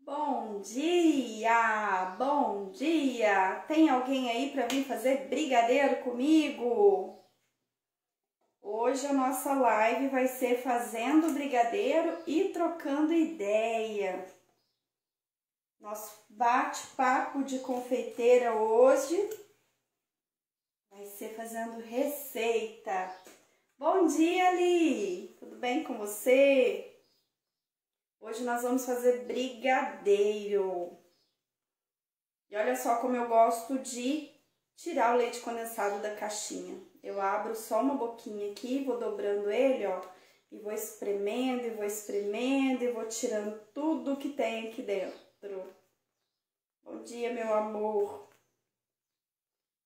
Bom dia! Bom dia! Tem alguém aí para vir fazer brigadeiro comigo? Hoje a nossa live vai ser fazendo brigadeiro e trocando ideia. Nosso bate-papo de confeiteira hoje vai ser fazendo receita. Bom dia, Li! Tudo bem com você? Hoje nós vamos fazer brigadeiro. E olha só como eu gosto de tirar o leite condensado da caixinha. Eu abro só uma boquinha aqui, vou dobrando ele, ó, e vou espremendo, e vou tirando tudo que tem aqui dentro. Bom dia, meu amor.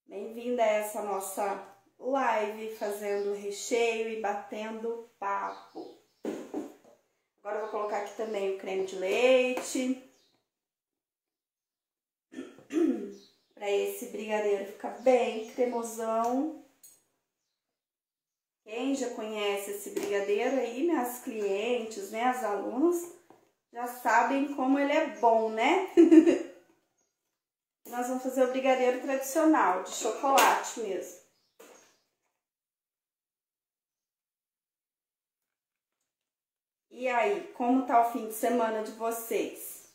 Bem-vinda a essa nossa live fazendo recheio e batendo papo. Agora eu vou colocar aqui também o creme de leite. Para esse brigadeiro ficar bem cremosão. Quem já conhece esse brigadeiro aí, minhas clientes, né, as alunas, já sabem como ele é bom, né? Nós vamos fazer o brigadeiro tradicional, de chocolate mesmo. E aí, como tá o fim de semana de vocês?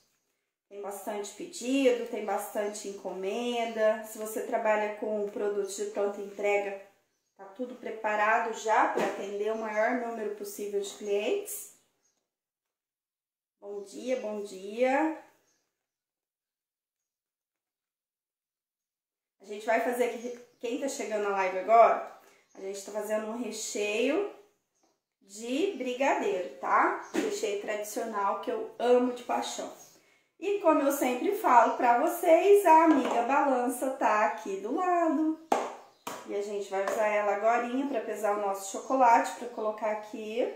Tem bastante pedido, tem bastante encomenda. Se você trabalha com produtos de pronta entrega, tá tudo preparado já para atender o maior número possível de clientes. Bom dia, bom dia. A gente vai fazer aqui, quem tá chegando na live agora, a gente tá fazendo um recheio de brigadeiro, tá? Recheio tradicional que eu amo de paixão. E como eu sempre falo pra vocês, a amiga balança tá aqui do lado. E a gente vai usar ela agorinha pra pesar o nosso chocolate, pra colocar aqui.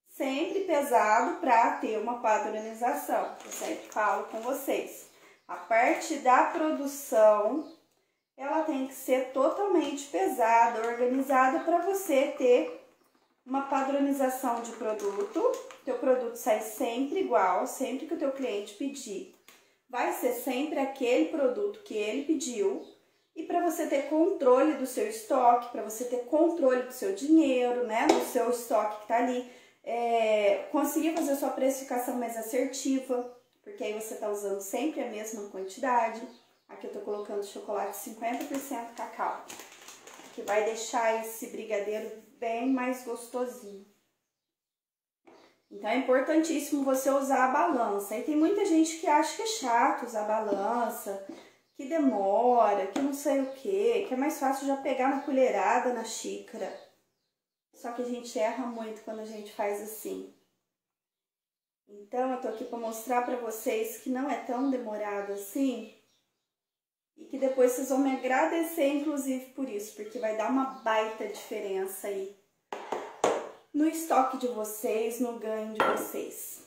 Sempre pesado pra ter uma padronização. Eu sempre falo com vocês. A parte da produção, ela tem que ser totalmente pesada, organizada pra você ter uma padronização de produto. Teu produto sai sempre igual, sempre que o teu cliente pedir. Vai ser sempre aquele produto que ele pediu. E para você ter controle do seu estoque, para você ter controle do seu dinheiro, né? Do seu estoque que tá ali. Conseguir fazer a sua precificação mais assertiva, porque aí você tá usando sempre a mesma quantidade. Aqui eu tô colocando chocolate 50% cacau, que vai deixar esse brigadeiro bem mais gostosinho. Então é importantíssimo você usar a balança. E tem muita gente que acha que é chato usar a balança, que demora, que não sei o que é mais fácil já pegar na colherada, na xícara. Só que a gente erra muito quando a gente faz assim. Então eu tô aqui para mostrar para vocês que não é tão demorado assim. E que depois vocês vão me agradecer, inclusive, por isso, porque vai dar uma baita diferença aí no estoque de vocês, no ganho de vocês,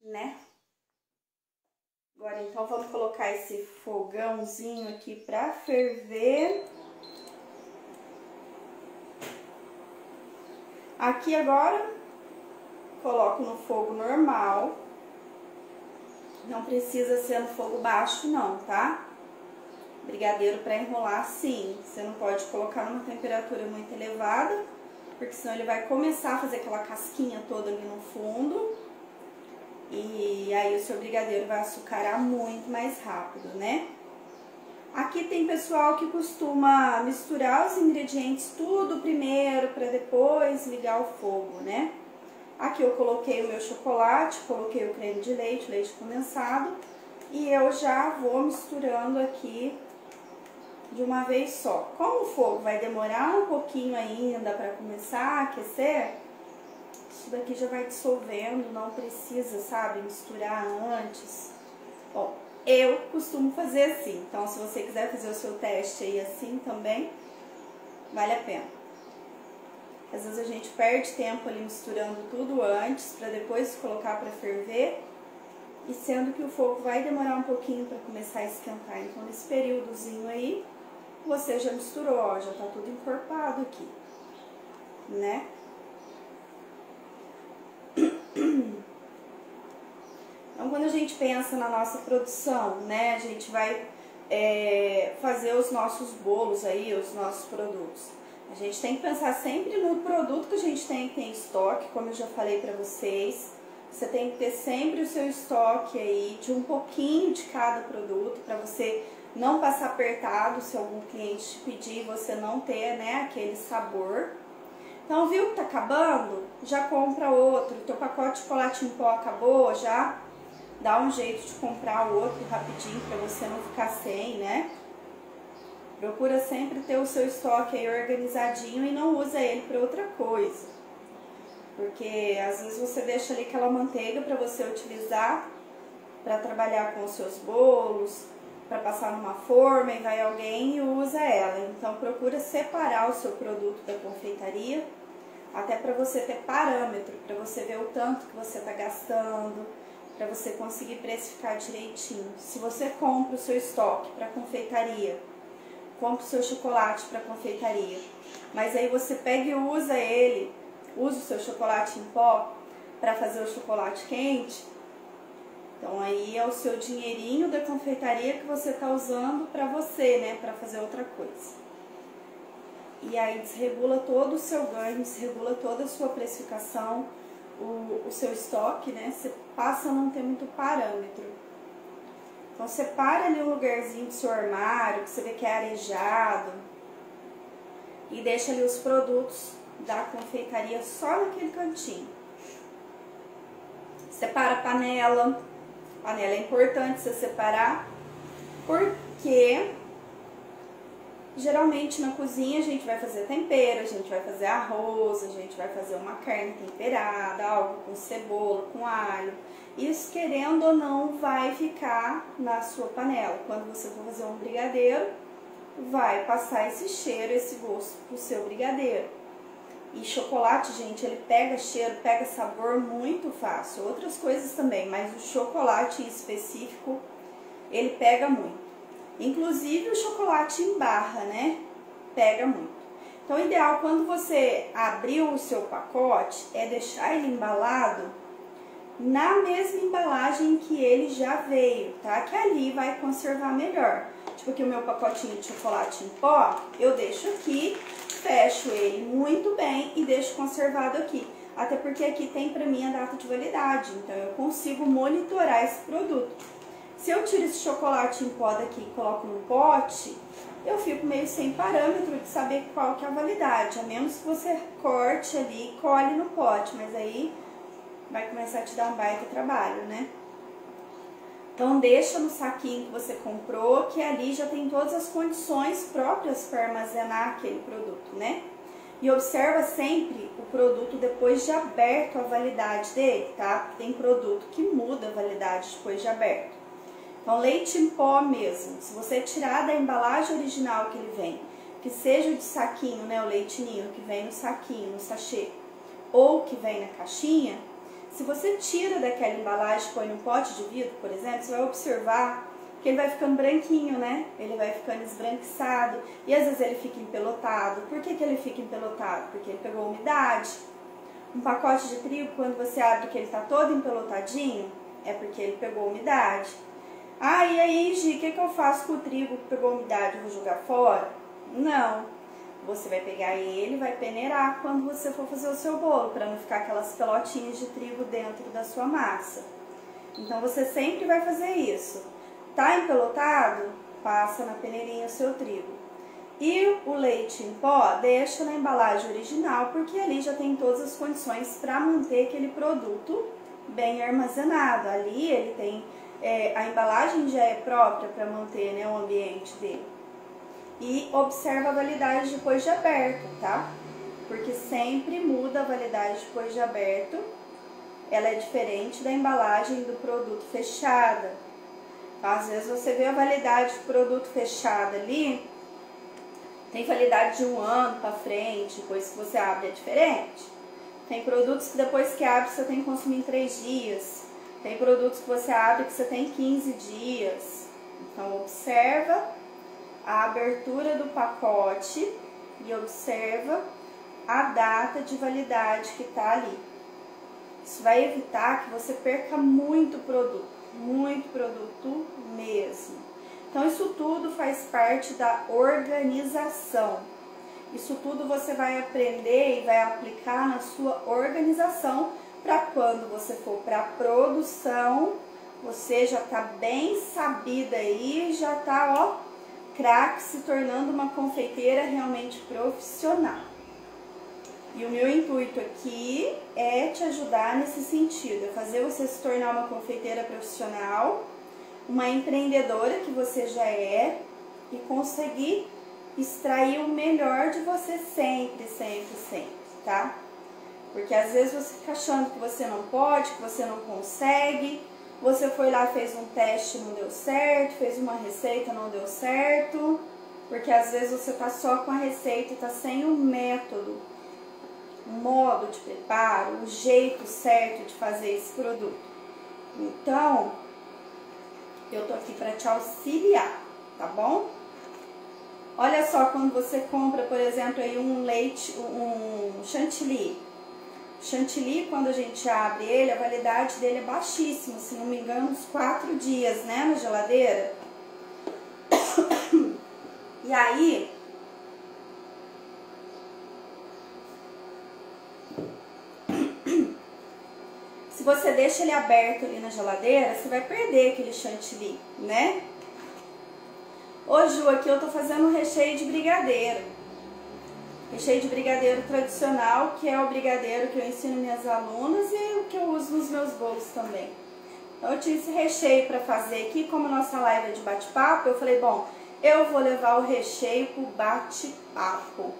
né? Agora, então, vamos colocar esse fogãozinho aqui pra ferver. Aqui agora, coloco no fogo normal. Não precisa ser no fogo baixo não, tá? Brigadeiro para enrolar, sim. Você não pode colocar numa temperatura muito elevada, porque senão ele vai começar a fazer aquela casquinha toda ali no fundo. E aí o seu brigadeiro vai açucarar muito mais rápido, né? Aqui tem pessoal que costuma misturar os ingredientes tudo primeiro, para depois ligar o fogo, né? Aqui eu coloquei o meu chocolate, coloquei o creme de leite, leite condensado. E eu já vou misturando aqui de uma vez só. Como o fogo vai demorar um pouquinho ainda para começar a aquecer, isso daqui já vai dissolvendo, não precisa, sabe, misturar antes. Bom, eu costumo fazer assim, então se você quiser fazer o seu teste aí assim também, vale a pena. Às vezes a gente perde tempo ali misturando tudo antes, para depois colocar para ferver, e sendo que o fogo vai demorar um pouquinho para começar a esquentar. Então nesse períodozinho aí, você já misturou, ó, já tá tudo encorpado aqui, né? Então quando a gente pensa na nossa produção, né, a gente vai fazer os nossos bolos aí, os nossos produtos. A gente tem que pensar sempre no produto que a gente tem em estoque, como eu já falei para vocês. Você tem que ter sempre o seu estoque aí de um pouquinho de cada produto, para você não passar apertado se algum cliente te pedir, você não ter, né, aquele sabor. Então, viu que tá acabando? Já compra outro. Teu pacote de chocolate em pó acabou, já dá um jeito de comprar o outro rapidinho para você não ficar sem, né? Procura sempre ter o seu estoque aí organizadinho e não usa ele para outra coisa. Porque às vezes você deixa ali aquela manteiga para você utilizar para trabalhar com os seus bolos, para passar numa forma e vai alguém e usa ela. Então procura separar o seu produto da confeitaria, até para você ter parâmetro, para você ver o tanto que você está gastando, para você conseguir precificar direitinho. Se você compra o seu estoque para confeitaria, compra o seu chocolate para confeitaria, mas aí você pega e usa ele, usa o seu chocolate em pó para fazer o chocolate quente, então aí é o seu dinheirinho da confeitaria que você está usando para você, né, para fazer outra coisa. E aí desregula todo o seu ganho, desregula toda a sua precificação, o seu estoque, né, você passa a não ter muito parâmetro. Então separa ali um lugarzinho do seu armário, que você vê que é arejado, e deixa ali os produtos da confeitaria só naquele cantinho. Separa a panela. Panela é importante você separar, porque geralmente na cozinha a gente vai fazer tempero, a gente vai fazer arroz, a gente vai fazer uma carne temperada, algo com cebola, com alho. Isso, querendo ou não, vai ficar na sua panela. Quando você for fazer um brigadeiro, vai passar esse cheiro, esse gosto pro seu brigadeiro. E chocolate, gente, ele pega cheiro, pega sabor muito fácil. Outras coisas também, mas o chocolate em específico, ele pega muito. Inclusive o chocolate em barra, né? Pega muito. Então, o ideal, quando você abriu o seu pacote, é deixar ele embalado na mesma embalagem que ele já veio, tá? Que ali vai conservar melhor. Tipo aqui o meu pacotinho de chocolate em pó, eu deixo aqui, fecho ele muito bem e deixo conservado aqui. Até porque aqui tem pra mim a data de validade, então eu consigo monitorar esse produto. Se eu tiro esse chocolate em pó daqui e coloco no pote, eu fico meio sem parâmetro de saber qual que é a validade. A menos que você corte ali e colhe no pote, mas aí vai começar a te dar um baita trabalho, né? Então deixa no saquinho que você comprou, que ali já tem todas as condições próprias para armazenar aquele produto, né? E observa sempre o produto depois de aberto a validade dele, tá? Tem produto que muda a validade depois de aberto. Então leite em pó mesmo, se você tirar da embalagem original que ele vem, que seja o de saquinho, né, o leite ninho que vem no saquinho, no sachê, ou que vem na caixinha, se você tira daquela embalagem e põe num pote de vidro, por exemplo, você vai observar que ele vai ficando branquinho, né? Ele vai ficando esbranquiçado e às vezes ele fica empelotado. Por que ele fica empelotado? Porque ele pegou umidade. Um pacote de trigo, quando você abre que ele tá todo empelotadinho, é porque ele pegou umidade. Ah, e aí, Gi, o que eu faço com o trigo que pegou umidade? Eu vou jogar fora? Não. Você vai pegar ele e vai peneirar quando você for fazer o seu bolo, para não ficar aquelas pelotinhas de trigo dentro da sua massa. Então você sempre vai fazer isso. Tá empelotado? Passa na peneirinha o seu trigo. E o leite em pó, deixa na embalagem original, porque ali já tem todas as condições para manter aquele produto bem armazenado. Ali ele tem, a embalagem já é própria para manter, né, o ambiente dele. E observa a validade depois de aberto, tá? Porque sempre muda a validade depois de aberto. Ela é diferente da embalagem do produto fechada. Às vezes você vê a validade do produto fechado ali, tem validade de 1 ano para frente, depois que você abre é diferente. Tem produtos que depois que abre você tem que consumir em 3 dias. Tem produtos que você abre que você tem 15 dias. Então observa a abertura do pacote e observa a data de validade que está ali. Isso vai evitar que você perca muito produto, muito produto mesmo. Então isso tudo faz parte da organização. Isso tudo você vai aprender e vai aplicar na sua organização para quando você for para a produção, você já tá bem sabida aí, já tá, ó, craque, se tornando uma confeiteira realmente profissional. E o meu intuito aqui é te ajudar nesse sentido, é fazer você se tornar uma confeiteira profissional, uma empreendedora que você já é e conseguir extrair o melhor de você sempre, sempre, sempre, tá? Porque às vezes você fica achando que você não pode, que você não consegue, você foi lá, fez um teste, não deu certo, fez uma receita, não deu certo, porque às vezes você tá só com a receita e tá sem o método, o modo de preparo, o jeito certo de fazer esse produto. Então, eu tô aqui para te auxiliar, tá bom? Olha só, quando você compra, por exemplo, aí um leite, um chantilly. Chantilly, quando a gente abre ele, a validade dele é baixíssima, se não me engano, uns 4 dias, né, na geladeira. E aí, se você deixa ele aberto ali na geladeira, você vai perder aquele chantilly, né? Ô Ju, aqui eu tô fazendo um recheio de brigadeiro. Recheio de brigadeiro tradicional, que é o brigadeiro que eu ensino minhas alunas e o que eu uso nos meus bolos também. Então eu tinha esse recheio para fazer aqui, como a nossa live é de bate-papo, eu falei, bom, eu vou levar o recheio pro bate-papo.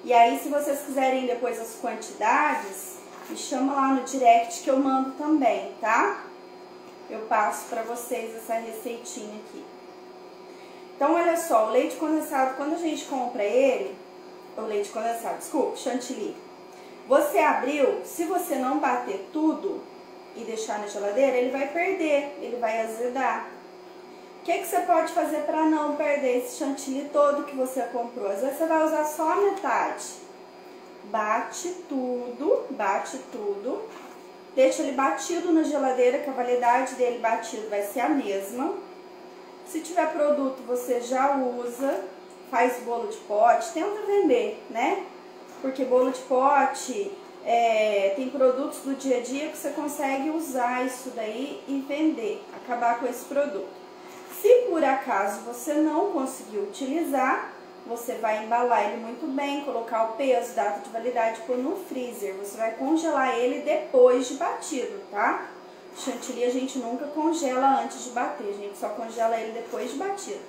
E aí, se vocês quiserem depois as quantidades, me chama lá no direct que eu mando também, tá? Eu passo para vocês essa receitinha aqui. Então, olha só, o leite condensado, quando a gente compra ele, o leite condensado, desculpa, chantilly, você abriu, se você não bater tudo e deixar na geladeira, ele vai perder, ele vai azedar. O que você pode fazer para não perder esse chantilly todo que você comprou? Às vezes você vai usar só a metade. Bate tudo, deixa ele batido na geladeira, que a validade dele batido vai ser a mesma. Se tiver produto, você já usa, faz bolo de pote, tenta vender, né? Porque bolo de pote tem produtos do dia a dia que você consegue usar isso daí e vender, acabar com esse produto. Se por acaso você não conseguir utilizar, você vai embalar ele muito bem, colocar o peso, data de validade, pôr no freezer. Você vai congelar ele depois de batido, tá? Chantilly a gente nunca congela antes de bater, a gente só congela ele depois de batido.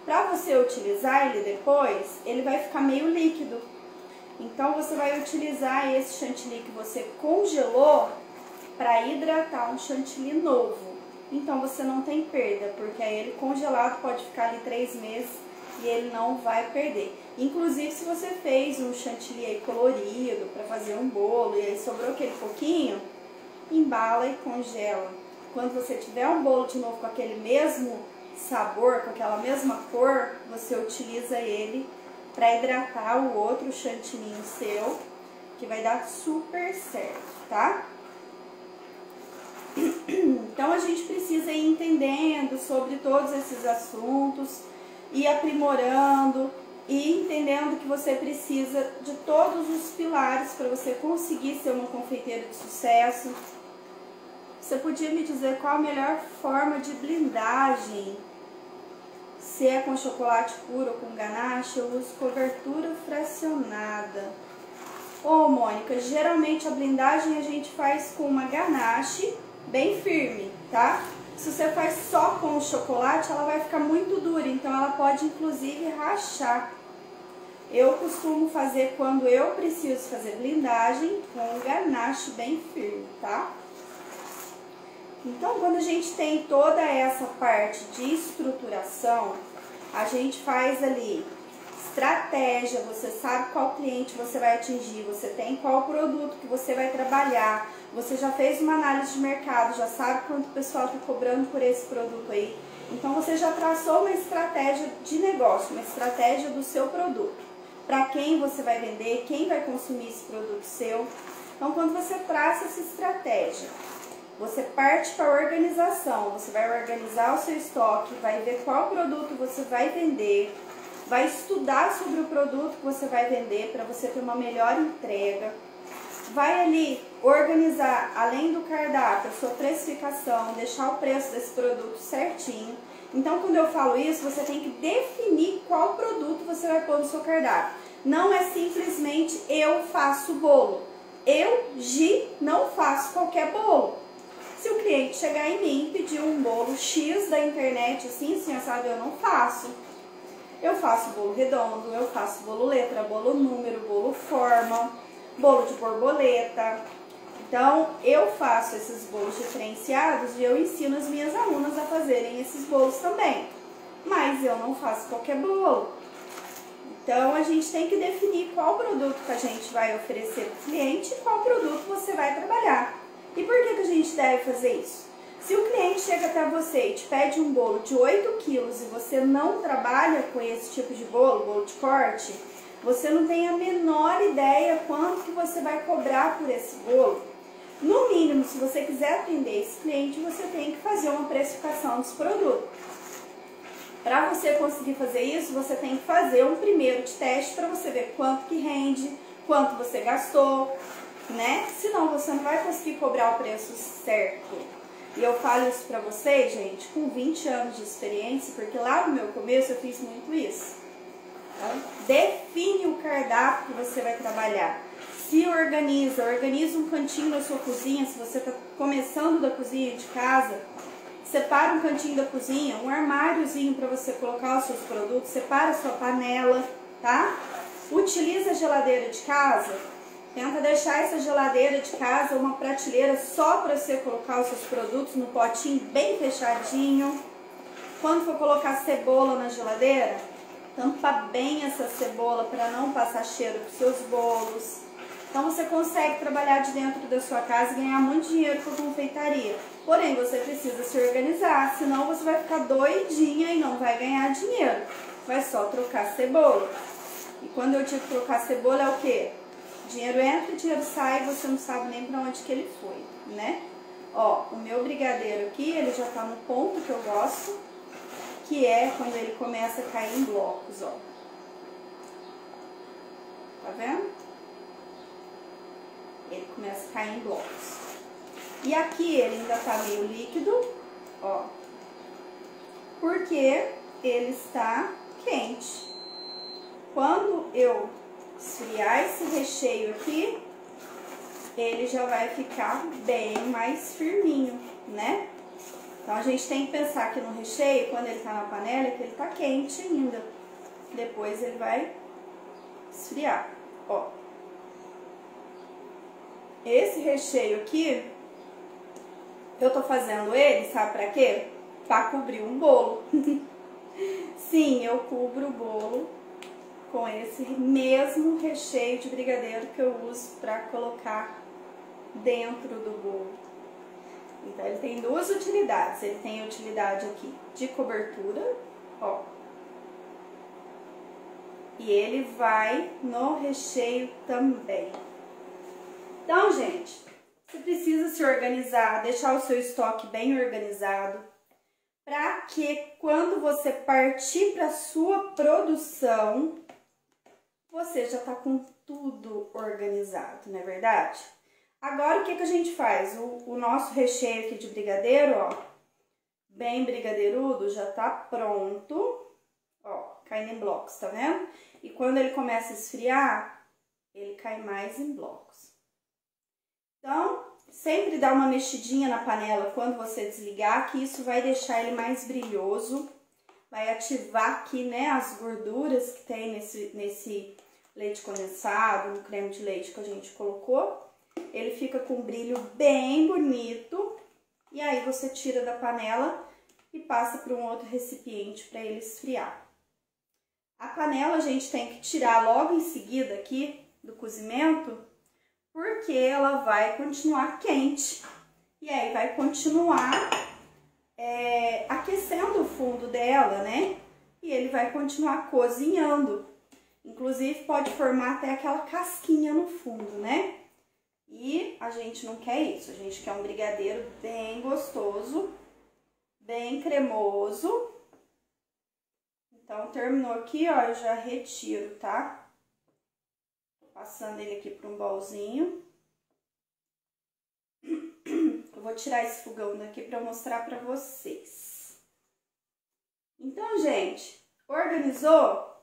Para você utilizar ele depois, ele vai ficar meio líquido. Então você vai utilizar esse chantilly que você congelou para hidratar um chantilly novo. Então você não tem perda, porque aí ele congelado pode ficar ali 3 meses e ele não vai perder. Inclusive, se você fez um chantilly aí colorido para fazer um bolo e aí sobrou aquele pouquinho, embala e congela. Quando você tiver um bolo de novo com aquele mesmo sabor, com aquela mesma cor, você utiliza ele para hidratar o outro chantilly seu, que vai dar super certo, tá? Então a gente precisa ir entendendo sobre todos esses assuntos, ir aprimorando e entendendo que você precisa de todos os pilares para você conseguir ser uma confeiteira de sucesso. Você podia me dizer qual a melhor forma de blindagem? Se é com chocolate puro ou com ganache, eu uso cobertura fracionada. Ô Mônica, geralmente a blindagem a gente faz com uma ganache bem firme, tá? Se você faz só com o chocolate, ela vai ficar muito dura, então ela pode inclusive rachar. Eu costumo fazer quando eu preciso fazer blindagem com um ganache bem firme, tá? Então, quando a gente tem toda essa parte de estruturação, a gente faz ali estratégia, você sabe qual cliente você vai atingir, você tem qual produto que você vai trabalhar, você já fez uma análise de mercado, já sabe quanto o pessoal está cobrando por esse produto aí. Então, você já traçou uma estratégia de negócio, uma estratégia do seu produto. Para quem você vai vender, quem vai consumir esse produto seu. Então, quando você traça essa estratégia você parte para a organização. Você vai organizar o seu estoque, vai ver qual produto você vai vender, vai estudar sobre o produto que você vai vender para você ter uma melhor entrega. Vai ali organizar, além do cardápio, a sua precificação, deixar o preço desse produto certinho. Então, quando eu falo isso, você tem que definir qual produto você vai pôr no seu cardápio. Não é simplesmente eu faço bolo. Eu, Gi, não faço qualquer bolo. Se o cliente chegar em mim e pedir um bolo X da internet, assim, sabe, eu não faço. Eu faço bolo redondo, eu faço bolo letra, bolo número, bolo forma, bolo de borboleta. Então, eu faço esses bolos diferenciados e eu ensino as minhas alunas a fazerem esses bolos também. Mas eu não faço qualquer bolo. Então, a gente tem que definir qual produto que a gente vai oferecer para o cliente e qual produto você vai trabalhar. E por que a gente deve fazer isso? Se o cliente chega até você e te pede um bolo de 8 quilos e você não trabalha com esse tipo de bolo de corte, você não tem a menor ideia quanto que você vai cobrar por esse bolo. No mínimo, se você quiser atender esse cliente, você tem que fazer uma precificação dos produtos. Para você conseguir fazer isso, você tem que fazer um primeiro de teste para você ver quanto que rende, quanto você gastou, né? Senão você não vai conseguir cobrar o preço certo. E eu falo isso pra vocês, gente, com 20 anos de experiência, porque lá no meu começo eu fiz muito isso. Então, define o cardápio que você vai trabalhar. Se organiza um cantinho da sua cozinha, se você está começando da cozinha de casa, separa um cantinho da cozinha, um armáriozinho para você colocar os seus produtos, separa a sua panela, tá? Utiliza a geladeira de casa. Tenta deixar essa geladeira de casa uma prateleira só para você colocar os seus produtos no potinho bem fechadinho. Quando for colocar cebola na geladeira, tampa bem essa cebola para não passar cheiro para os seus bolos. Então você consegue trabalhar de dentro da sua casa e ganhar muito dinheiro com a confeitaria. Porém, você precisa se organizar, senão você vai ficar doidinha e não vai ganhar dinheiro. Vai só trocar cebola. E quando eu digo trocar cebola é o quê? Dinheiro entra, dinheiro sai, você não sabe nem pra onde que ele foi, né? Ó, o meu brigadeiro aqui, ele já tá no ponto que eu gosto, que é quando ele começa a cair em blocos, ó. Tá vendo? Ele começa a cair em blocos. E aqui ele ainda tá meio líquido, ó, porque ele está quente. Quando eu esfriar esse recheio aqui, ele já vai ficar bem mais firminho, né? Então a gente tem que pensar que no recheio, quando ele tá na panela, que ele tá quente ainda. Depois ele vai esfriar, ó. Esse recheio aqui, eu tô fazendo ele, sabe pra quê? Pra cobrir um bolo. Sim, eu cubro o bolo com esse mesmo recheio de brigadeiro que eu uso para colocar dentro do bolo. Então, ele tem duas utilidades. Ele tem a utilidade aqui de cobertura, ó. E ele vai no recheio também. Então, gente, você precisa se organizar, deixar o seu estoque bem organizado, para que quando você partir para a sua produção, você já tá com tudo organizado, não é verdade? Agora, o que a gente faz? O nosso recheio aqui de brigadeiro, ó, bem brigadeirudo, já tá pronto, ó, caindo em blocos, tá vendo? E quando ele começa a esfriar, ele cai mais em blocos. Então, sempre dá uma mexidinha na panela quando você desligar, que isso vai deixar ele mais brilhoso, vai ativar aqui, né, as gorduras que tem nesse leite condensado, no creme de leite que a gente colocou. Ele fica com um brilho bem bonito. E aí você tira da panela e passa para um outro recipiente para ele esfriar. A panela a gente tem que tirar logo em seguida aqui do cozimento, porque ela vai continuar quente. E aí vai continuar aquecendo o fundo dela, né? E ele vai continuar cozinhando. Inclusive pode formar até aquela casquinha no fundo, né? E a gente não quer isso, a gente quer um brigadeiro bem gostoso, bem cremoso. Então, terminou aqui, ó, eu já retiro, tá? Tô passando ele aqui para um bolzinho. Eu vou tirar esse fogão daqui para mostrar para vocês. Então, gente, organizou?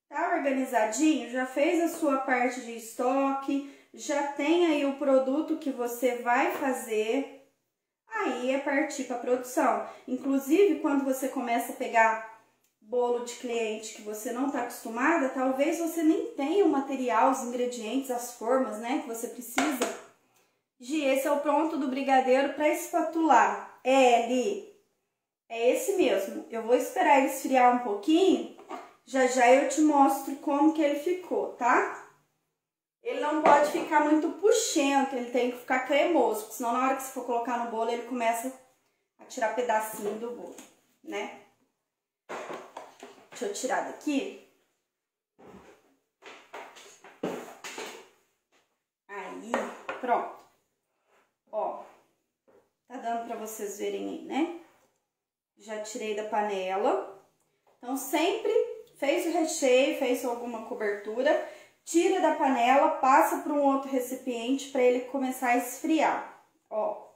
Tá organizadinho? Já fez a sua parte de estoque? Já tem aí o produto que você vai fazer? Aí é partir para a produção. Inclusive, quando você começa a pegar bolo de cliente que você não está acostumada, talvez você nem tenha o material, os ingredientes, as formas, né, que você precisa. Gi, esse é o pronto do brigadeiro para espatular. Li, é esse mesmo. Eu vou esperar ele esfriar um pouquinho, já já eu te mostro como que ele ficou, tá? Ele não pode ficar muito puxento, ele tem que ficar cremoso, porque senão na hora que você for colocar no bolo, ele começa a tirar pedacinho do bolo, né? Deixa eu tirar daqui. Aí, pronto. Ó, tá dando pra vocês verem aí, né? Já tirei da panela. Então, sempre fez o recheio, fez alguma cobertura, tira da panela, passa para um outro recipiente para ele começar a esfriar. Ó.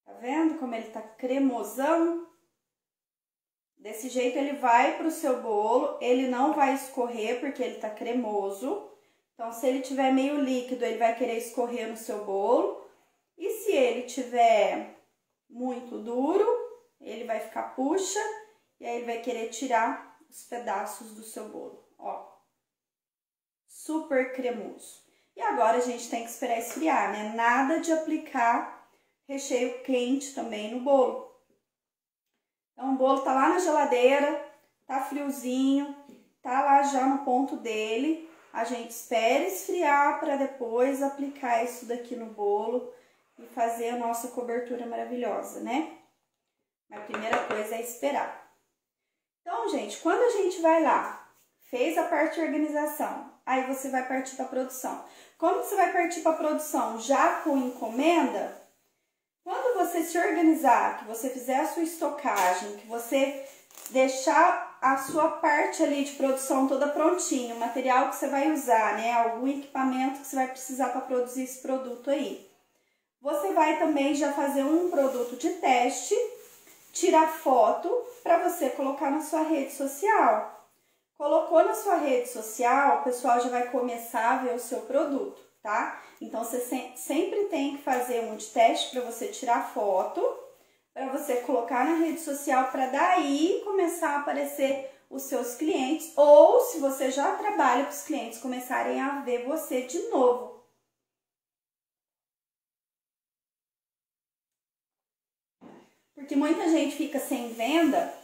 Tá vendo como ele tá cremosão? Desse jeito ele vai pro seu bolo, ele não vai escorrer porque ele tá cremoso. Então, se ele tiver meio líquido, ele vai querer escorrer no seu bolo. E se ele tiver muito duro, ele vai ficar puxa e aí ele vai querer tirar os pedaços do seu bolo, ó. Super cremoso. E agora a gente tem que esperar esfriar, né? Nada de aplicar recheio quente também no bolo. Então, o bolo tá lá na geladeira, tá friozinho, tá lá já no ponto dele. A gente espera esfriar para depois aplicar isso daqui no bolo e fazer a nossa cobertura maravilhosa, né? A primeira coisa é esperar. Então, gente, quando a gente vai lá, fez a parte de organização, aí você vai partir para a produção. Como você vai partir para a produção? Já com encomenda, quando você se organizar, que você fizer a sua estocagem, que você deixar a sua parte ali de produção toda prontinha, o material que você vai usar, né? Algum equipamento que você vai precisar para produzir esse produto aí. Você vai também já fazer um produto de teste, tirar foto para você colocar na sua rede social. Colocou na sua rede social, o pessoal já vai começar a ver o seu produto, tá? Então, você sempre tem que fazer um de teste para você tirar foto, para você colocar na rede social, para daí começar a aparecer os seus clientes, ou se você já trabalha, para os clientes começarem a ver você de novo. Porque muita gente fica sem venda,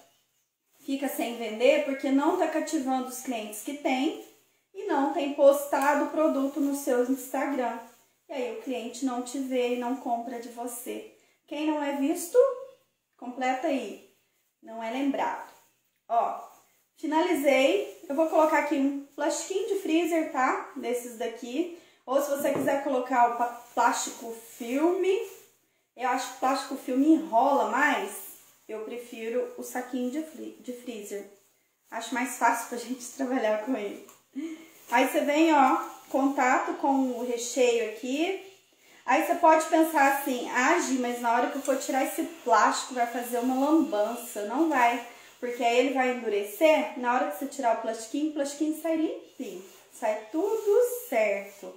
fica sem vender porque não está cativando os clientes que tem e não tem postado o produto no seu Instagram. E aí o cliente não te vê e não compra de você. Quem não é visto, completa aí. Não é lembrado. Ó, finalizei. Eu vou colocar aqui um plastiquinho de freezer, tá? Desses daqui. Ou se você quiser colocar o plástico filme, eu acho que o plástico filme enrola mais. Eu prefiro o saquinho de freezer. Acho mais fácil pra gente trabalhar com ele. Aí você vem, ó, contato com o recheio aqui. Aí você pode pensar assim, Gi, mas na hora que eu for tirar esse plástico vai fazer uma lambança. Não vai, porque aí ele vai endurecer. Na hora que você tirar o plastiquinho sai limpinho. Sai tudo certo.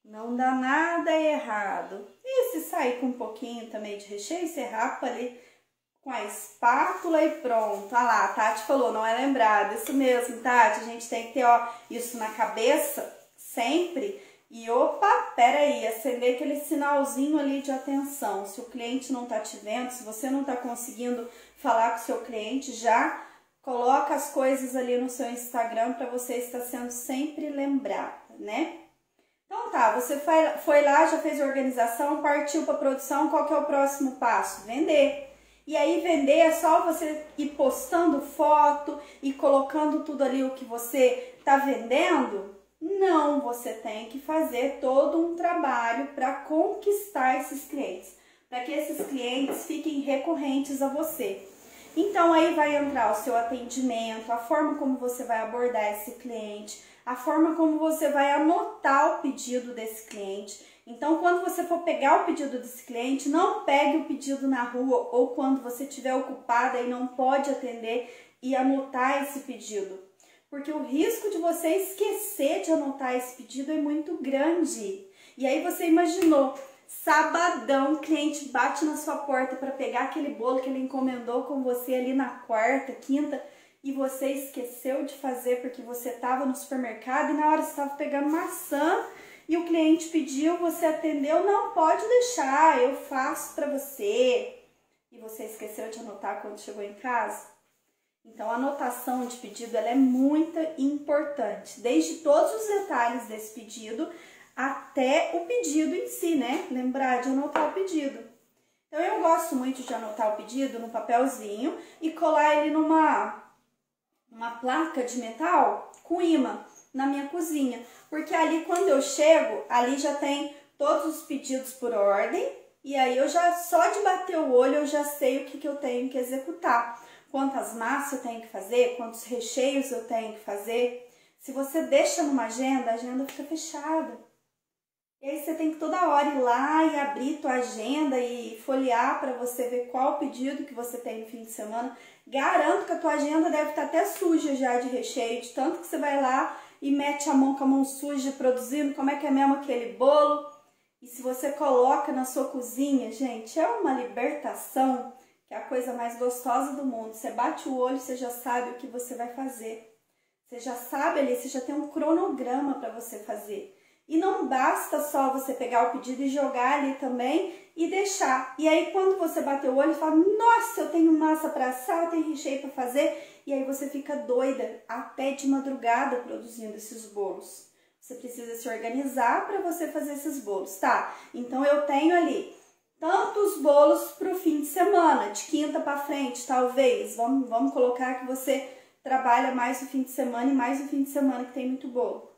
Não dá nada errado. E se sair com um pouquinho também de recheio, você rapa ali com a espátula e pronto. Olha lá, a Tati falou, não é lembrado. Isso mesmo, Tati, a gente tem que ter, ó, isso na cabeça sempre. E opa, peraí, acender aquele sinalzinho ali de atenção. Se o cliente não tá te vendo, se você não tá conseguindo falar com o seu cliente, já coloca as coisas ali no seu Instagram para você estar sendo sempre lembrada, né? Então tá, você foi lá, já fez a organização, partiu para produção, qual que é o próximo passo? Vender. E aí vender é só você ir postando foto e colocando tudo ali o que você tá vendendo Não, você tem que fazer todo um trabalho para conquistar esses clientes, para que esses clientes fiquem recorrentes a você. Então aí vai entrar o seu atendimento, a forma como você vai abordar esse cliente, a forma como você vai anotar o pedido desse cliente. Então quando você for pegar o pedido desse cliente, não pegue o pedido na rua ou quando você estiver ocupada e não pode atender e anotar esse pedido. Porque o risco de você esquecer de anotar esse pedido é muito grande. E aí você imaginou, sabadão, o cliente bate na sua porta para pegar aquele bolo que ele encomendou com você ali na quarta, quinta, e você esqueceu de fazer porque você estava no supermercado e na hora você estava pegando maçã e o cliente pediu, você atendeu, não, pode deixar, eu faço para você. E você esqueceu de anotar quando chegou em casa? Então, a anotação de pedido ela é muito importante, desde todos os detalhes desse pedido até o pedido em si, né? Lembrar de anotar o pedido. Então, eu gosto muito de anotar o pedido no papelzinho e colar ele numa placa de metal com imã na minha cozinha, porque ali quando eu chego, ali já tem todos os pedidos por ordem e aí eu já, só de bater o olho, eu já sei o que eu tenho que executar. Quantas massas eu tenho que fazer, quantos recheios eu tenho que fazer. Se você deixa numa agenda, a agenda fica fechada. E aí você tem que toda hora ir lá e abrir tua agenda e folhear para você ver qual o pedido que você tem no fim de semana. Garanto que a tua agenda deve estar até suja já de recheio, de tanto que você vai lá e mete a mão com a mão suja produzindo como é que é mesmo aquele bolo. E se você coloca na sua cozinha, gente, é uma libertação. É a coisa mais gostosa do mundo. Você bate o olho, você já sabe o que você vai fazer. Você já sabe ali, você já tem um cronograma para você fazer. E não basta só você pegar o pedido e jogar ali também e deixar. E aí quando você bater o olho, fala, nossa, eu tenho massa para assar, eu tenho recheio para fazer. E aí você fica doida até de madrugada produzindo esses bolos. Você precisa se organizar para você fazer esses bolos, tá? Então eu tenho ali tantos bolos para o fim de semana, de quinta para frente, talvez. Vamos colocar que você trabalha mais no fim de semana e mais no fim de semana que tem muito bolo.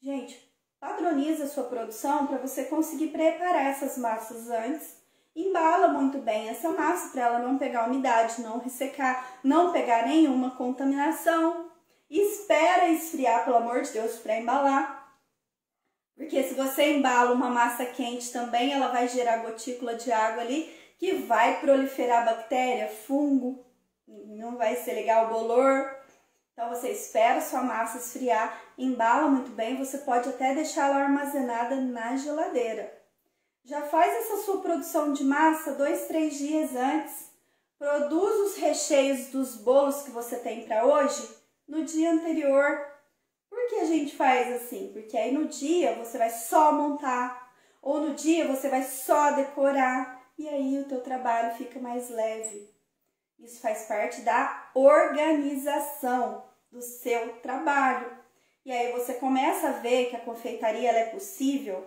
Gente, padroniza a sua produção para você conseguir preparar essas massas antes. Embala muito bem essa massa para ela não pegar umidade, não ressecar, não pegar nenhuma contaminação. Espera esfriar, pelo amor de Deus, para embalar. Porque se você embala uma massa quente também, ela vai gerar gotícula de água ali, que vai proliferar bactéria, fungo, não vai ser legal o bolor. Então você espera sua massa esfriar, embala muito bem, você pode até deixar ela armazenada na geladeira. Já faz essa sua produção de massa 2, 3 dias antes. Produz os recheios dos bolos que você tem para hoje no dia anterior. Por que a gente faz assim? Porque aí no dia você vai só montar, ou no dia você vai só decorar, e aí o teu trabalho fica mais leve. Isso faz parte da organização do seu trabalho. E aí você começa a ver que a confeitaria ela é possível,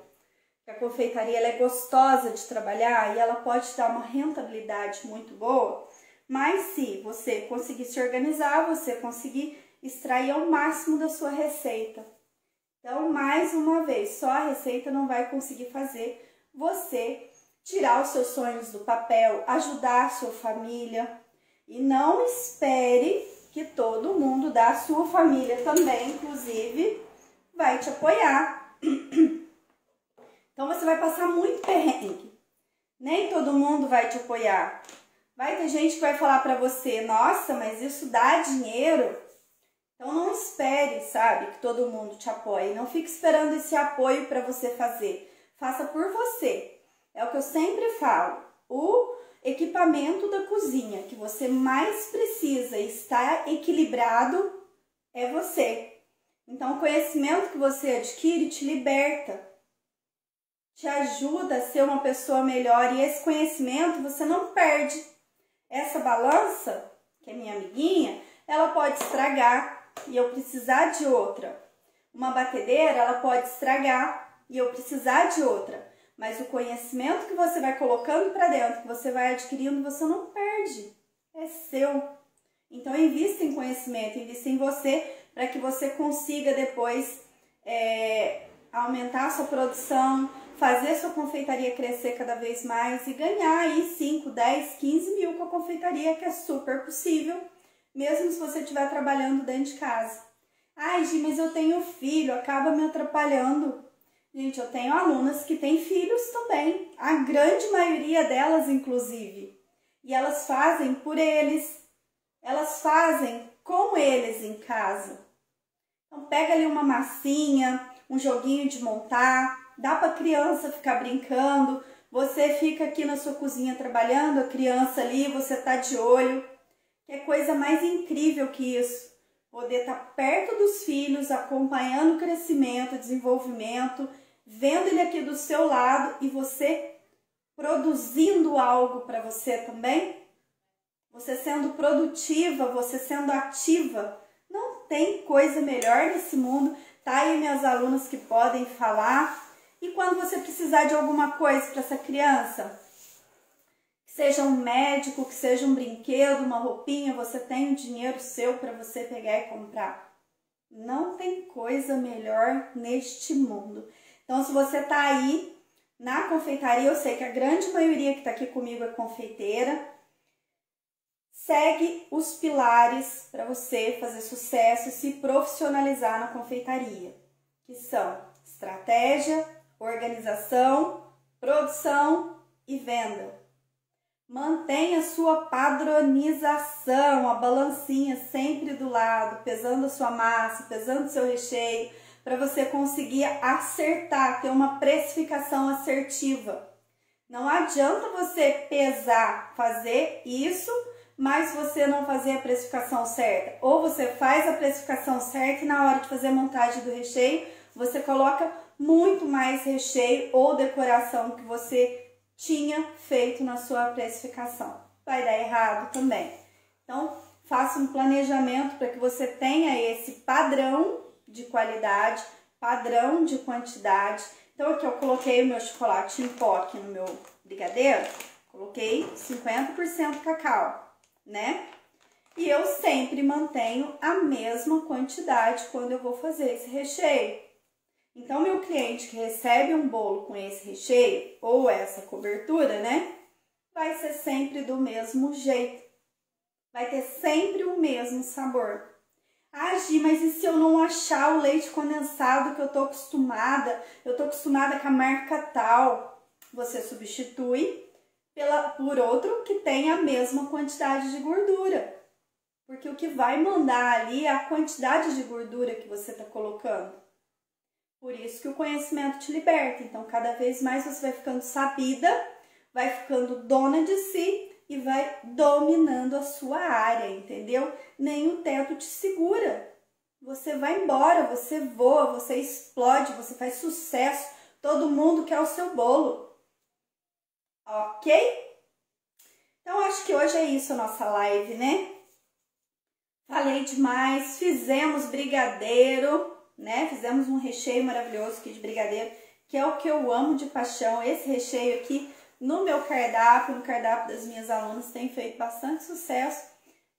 que a confeitaria ela é gostosa de trabalhar e ela pode te dar uma rentabilidade muito boa, mas se você conseguir se organizar, você conseguir extrair ao máximo da sua receita. Então, mais uma vez, só a receita não vai conseguir fazer você tirar os seus sonhos do papel, ajudar a sua família. E não espere que todo mundo da sua família também, inclusive, vai te apoiar. Então, você vai passar muito perrengue. Nem todo mundo vai te apoiar. Vai ter gente que vai falar pra você, nossa, mas isso dá dinheiro. Então não espere, sabe, que todo mundo te apoie. Não fique esperando esse apoio para você fazer. Faça por você. É o que eu sempre falo. O equipamento da cozinha que você mais precisa estar equilibrado é você. Então o conhecimento que você adquire te liberta. Te ajuda a ser uma pessoa melhor. E esse conhecimento você não perde. Essa balança, que é minha amiguinha, ela pode estragar e eu precisar de outra. Uma batedeira, ela pode estragar e eu precisar de outra. Mas o conhecimento que você vai colocando para dentro, que você vai adquirindo, você não perde. É seu. Então, invista em conhecimento, invista em você para que você consiga depois aumentar a sua produção, fazer sua confeitaria crescer cada vez mais e ganhar aí 5, 10, 15 mil com a confeitaria, que é super possível, mesmo se você estiver trabalhando dentro de casa. Ai, Gi, mas eu tenho filho, acaba me atrapalhando. Gente, eu tenho alunas que têm filhos também, a grande maioria delas, inclusive. E elas fazem por eles, elas fazem com eles em casa. Então, pega ali uma massinha, um joguinho de montar, dá para a criança ficar brincando, você fica aqui na sua cozinha trabalhando, a criança ali, você tá de olho. Que é coisa mais incrível que isso, poder estar perto dos filhos, acompanhando o crescimento, o desenvolvimento, vendo ele aqui do seu lado e você produzindo algo para você também, você sendo produtiva, você sendo ativa. Não tem coisa melhor nesse mundo. Tá aí minhas alunas que podem falar. E quando você precisar de alguma coisa para essa criança, que seja um médico, que seja um brinquedo, uma roupinha, você tem um dinheiro seu para você pegar e comprar. Não tem coisa melhor neste mundo. Então, se você tá aí na confeitaria, eu sei que a grande maioria que está aqui comigo é confeiteira. Segue os pilares para você fazer sucesso e se profissionalizar na confeitaria, que são estratégia, organização, produção e venda. Mantenha sua padronização, a balancinha sempre do lado, pesando a sua massa, pesando o seu recheio, para você conseguir acertar, ter uma precificação assertiva. Não adianta você pesar, fazer isso, mas você não fazer a precificação certa. Ou você faz a precificação certa e na hora de fazer a montagem do recheio, você coloca muito mais recheio ou decoração que você tinha feito na sua precificação. Vai dar errado também. Então, faça um planejamento para que você tenha esse padrão de qualidade, padrão de quantidade. Então aqui eu coloquei o meu chocolate em pó aqui no meu brigadeiro, coloquei 50% cacau, né? E eu sempre mantenho a mesma quantidade quando eu vou fazer esse recheio. Então meu cliente que recebe um bolo com esse recheio ou essa cobertura, né? Vai ser sempre do mesmo jeito. Vai ter sempre o mesmo sabor. Ah, Gi, mas e se eu não achar o leite condensado que eu tô acostumada? Eu tô acostumada com a marca tal. Você substitui por outro que tem a mesma quantidade de gordura. Porque o que vai mandar ali é a quantidade de gordura que você tá colocando. Por isso que o conhecimento te liberta. Então, cada vez mais você vai ficando sabida, vai ficando dona de si e vai dominando a sua área, entendeu? Nenhum teto te segura. Você vai embora, você voa, você explode, você faz sucesso. Todo mundo quer o seu bolo. Ok? Então, acho que hoje é isso a nossa live, né? Falei demais, fizemos brigadeiro, né? Fizemos um recheio maravilhoso aqui de brigadeiro, que é o que eu amo de paixão. Esse recheio aqui no meu cardápio, no cardápio das minhas alunas, tem feito bastante sucesso.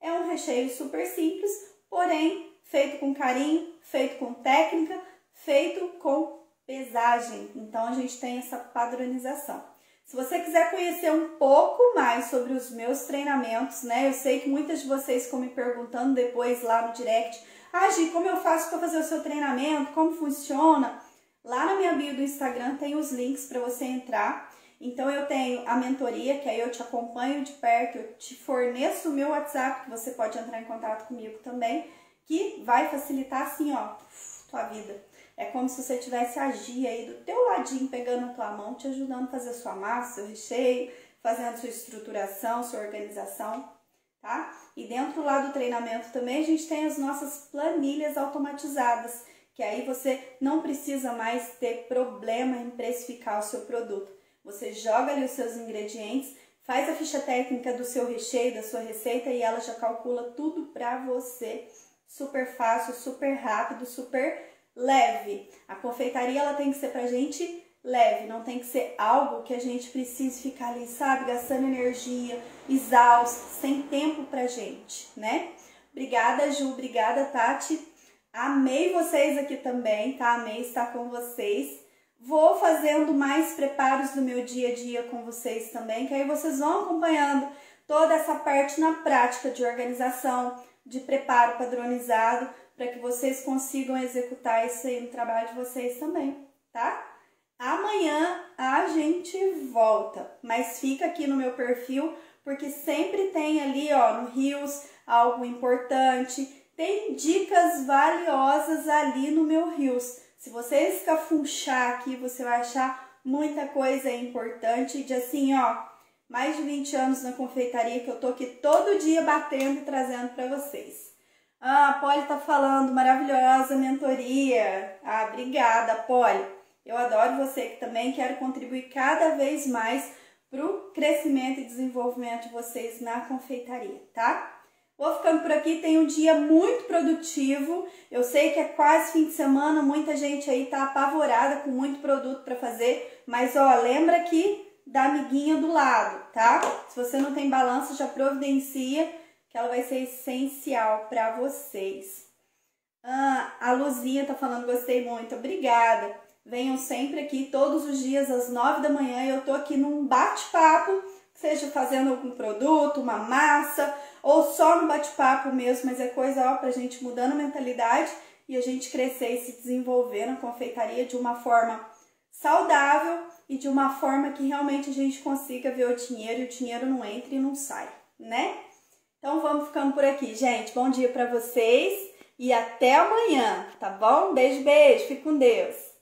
É um recheio super simples, porém feito com carinho, feito com técnica, feito com pesagem. Então a gente tem essa padronização. Se você quiser conhecer um pouco mais sobre os meus treinamentos, né? Eu sei que muitas de vocês ficam me perguntando depois lá no direct: ah, Gi, como eu faço para fazer o seu treinamento? Como funciona? Lá na minha bio do Instagram tem os links para você entrar. Então eu tenho a mentoria, que aí eu te acompanho de perto, eu te forneço o meu WhatsApp, que você pode entrar em contato comigo também, que vai facilitar assim, ó, tua vida. É como se você tivesse a Gia aí do teu ladinho, pegando a tua mão, te ajudando a fazer a sua massa, seu recheio, fazendo sua estruturação, sua organização, tá? E dentro lá do treinamento também a gente tem as nossas planilhas automatizadas, que aí você não precisa mais ter problema em precificar o seu produto. Você joga ali os seus ingredientes, faz a ficha técnica do seu recheio, da sua receita e ela já calcula tudo pra você. Super fácil, super rápido, super leve. A confeitaria ela tem que ser pra gente leve, não tem que ser algo que a gente precise ficar ali, sabe, gastando energia, exausto, sem tempo pra gente, né? Obrigada, Ju, obrigada, Tati. Amei vocês aqui também, tá? Amei estar com vocês. Vou fazendo mais preparos do meu dia a dia com vocês também, que aí vocês vão acompanhando toda essa parte na prática de organização, de preparo padronizado, para que vocês consigam executar isso aí no trabalho de vocês também, tá? Amanhã a gente volta, mas fica aqui no meu perfil, porque sempre tem ali, ó, no Reels, algo importante, tem dicas valiosas ali no meu Reels. Se você escafunchar aqui, você vai achar muita coisa importante de assim, ó, mais de 20 anos na confeitaria que eu tô aqui todo dia batendo e trazendo para vocês. Ah, a Polly tá falando, maravilhosa mentoria. Ah, obrigada, Polly. Eu adoro você que também quero contribuir cada vez mais para o crescimento e desenvolvimento de vocês na confeitaria, tá? Vou ficando por aqui, tem um dia muito produtivo. Eu sei que é quase fim de semana, muita gente aí tá apavorada com muito produto para fazer, mas ó, lembra aqui da amiguinha do lado, tá? Se você não tem balança, já providencia, que ela vai ser essencial para vocês. Ah, a Luzinha tá falando, gostei muito, obrigada. Venham sempre aqui, todos os dias às 9 da manhã, eu tô aqui num bate-papo, seja fazendo algum produto, uma massa, ou só no bate-papo mesmo, mas é coisa, ó, pra gente mudando a mentalidade e a gente crescer e se desenvolver na confeitaria de uma forma saudável e de uma forma que realmente a gente consiga ver o dinheiro e o dinheiro não entra e não sai, né? Então vamos ficando por aqui, gente. Bom dia pra vocês e até amanhã, tá bom? Beijo, beijo. Fique com Deus.